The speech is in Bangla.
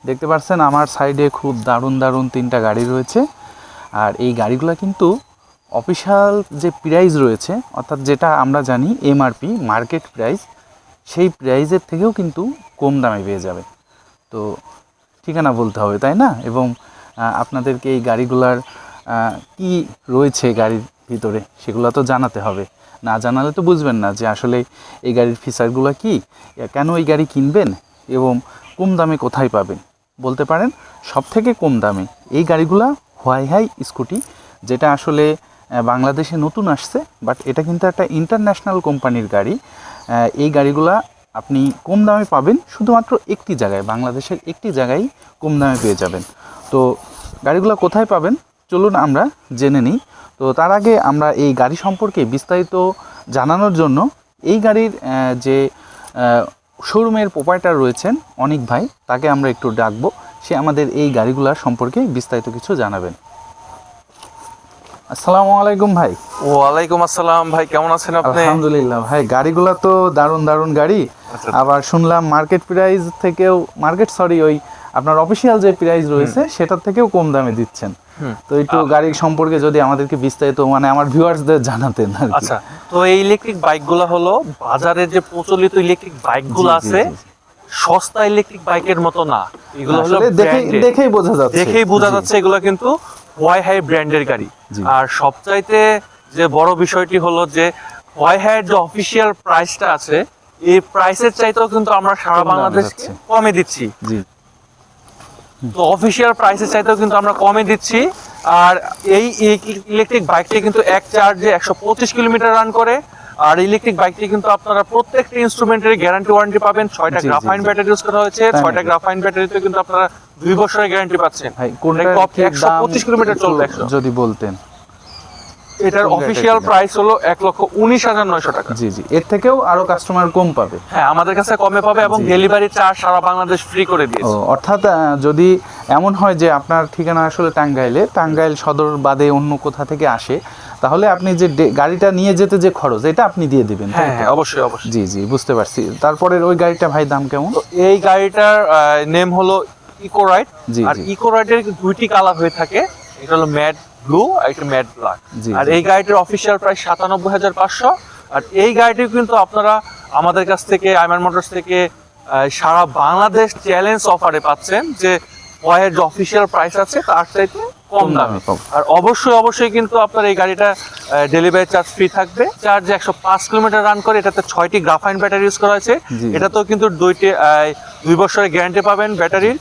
দেখতে পাচ্ছেন আমার সাইডে খুব দারুণ দারুণ 3টা গাড়ি রয়েছে। আর এই গাড়িগুলো কিন্তু অফিশিয়াল যে প্রাইস রয়েছে, অর্থাৎ যেটা আমরা জানি এমআরপি মার্কেট প্রাইস, সেই প্রাইসের থেকেও কিন্তু কম দামে পেয়ে যাবে। তো ঠিকানা বলতে হবে, তাই না? এবং আপনাদেরকে এই গাড়িগুলার কি রয়েছে গাড়ির ভিতরে সেগুলো তো জানাতে হবে। না জানালে তো বুঝবেন না যে আসলে এই গাড়ির ফিচারগুলো কি, কেন এই গাড়ি কিনবেন এবং কম দামে কোথায় পাবেন। বলতে পারেন সবথেকে কম দামে এই গাড়িগুলা হুয়াইহাই স্কুটি, যেটা আসলে বাংলাদেশে নতুন আসছে, বাট এটা কিন্তু একটা ইন্টারন্যাশনাল কোম্পানির গাড়ি। এই গাড়িগুলা আপনি কম দামে পাবেন শুধুমাত্র একটি জায়গায়, বাংলাদেশের একটি জায়গায় কম দামে পেয়ে যাবেন। তো গাড়িগুলো কোথায় পাবেন চলুন আমরা জেনে নিই। তো তার আগে আমরা এই গাড়ি সম্পর্কে বিস্তারিত জানানোর জন্য এই গাড়ির যে শোরুমের প্রোপাইটার রয়েছেন অনিক ভাই, তাকে আমরা একটু ডাকবো। সে আমাদের এই গাড়িগুলোর সম্পর্কে বিস্তারিত কিছু জানাবেন। আসসালামু আলাইকুম ভাই। ওয়ালাইকুম আসসালাম ভাই, কেমন আছেন আপনি? আলহামদুলিল্লাহ ভাই, গাড়িগুলো তো দারুণ দারুণ গাড়ি। আবার শুনলাম মার্কেট প্রাইস থেকেও ওই আপনার অফিসিয়াল যে প্রাইস রয়েছে সেটার থেকেও কম দামে দিচ্ছেন। তো একটু গাড়ির সম্পর্কে যদি আমাদেরকে বিস্তারিত মানে আমার ভিউয়ার্সদের জানাতেন আর কি। আচ্ছা, তো এই ইলেকট্রিক বাইকগুলো হলো বাজারে যে প্রচলিত ইলেকট্রিক বাইকগুলো আছে, সস্তা ইলেকট্রিক বাইকের মতো না। এগুলো হলো দেখেই বোঝা যাচ্ছে এগুলো কিন্তু হুয়াইহাই ব্র্যান্ডের গাড়ি। আর সবচাইতে যে বড় বিষয়টি হলো যে হুয়াইহাইয়ের যে অফিসিয়াল প্রাইসটা আছে, এই প্রাইসের চাইতেও কিন্তু আমরা সারা বাংলাদেশ কমে দিচ্ছি। তো অফিসিয়াল প্রাইসের চাইতেও কিন্তু আমরা কমে দিচ্ছি। আর এই ইলেকট্রিক বাইকটি কিন্তু এক চার্জে 125 কিলোমিটার রান করে। আর ইলেকট্রিক বাইকটি কিন্তু আপনারা প্রত্যেকটা ইনস্ট্রুমেন্টের গ্যারান্টি ওয়ারেন্টি পাবেন। 6টা গ্রাফাইন ব্যাটারি ইউজ করা হয়েছে। 6টা গ্রাফাইন ব্যাটারিতে কিন্তু আপনারা 2 বছরের গ্যারান্টি পাচ্ছেন। ভাই কোনটা 125 কিলোমিটার চলবে যদি বলতেন। এটার অফিসিয়াল প্রাইস হলো 1,19,900 টাকা। জি জি, এর থেকেও আরো কাস্টমার কম পাবে। হ্যাঁ, আমাদের কাছে কমে পাবে এবং ডেলিভারি চার্জ সারা বাংলাদেশ ফ্রি করে দিয়েছে। অর্থাৎ যদি এমন হয় যে আপনার ঠিকানা আসলে টাঙ্গাইল সদর বাদে অন্য কোথা থেকে আসে, তাহলে আপনি যে গাড়িটা নিয়ে যেতে যে খরচ, এটা আপনি দিয়ে দিবেন। হ্যাঁ, অবশ্যই অবশ্যই। জি জি, বুঝতে পারছি। তারপরে ওই গাড়িটা ভাই দাম কেমন? এই গাড়িটার নেম হলো ইকো রাইড। আর ইকো রাইডের 2টি কালার হয়ে থাকে, এটা হলো ম্যাট ব্লু আর একটা ম্যাট ব্ল্যাক। আর এই গাড়িটির অফিসিয়াল প্রাইস 97,500। আর এই গাড়িটি কিন্তু আপনারা আমাদের কাছ থেকে, আইমান মোটরস থেকে সারা বাংলাদেশ চ্যালেঞ্জ অফারে পাচ্ছেন, যে ওয়াইয়ের যে অফিসিয়াল প্রাইস আছে তার চাইতে কম দামে। আর অবশ্যই কিন্তু আপনার এই গাড়িটা ডেলিভারি চার্জ ফ্রি থাকবে। চার্জে 105 কিলোমিটার রান করে। এটাতে 6টি গ্রাফাইন ব্যাটারি ইউজ করা হয়েছে। এটাতেও কিন্তু 2 বছরের গ্যারান্টি পাবেন ব্যাটারির।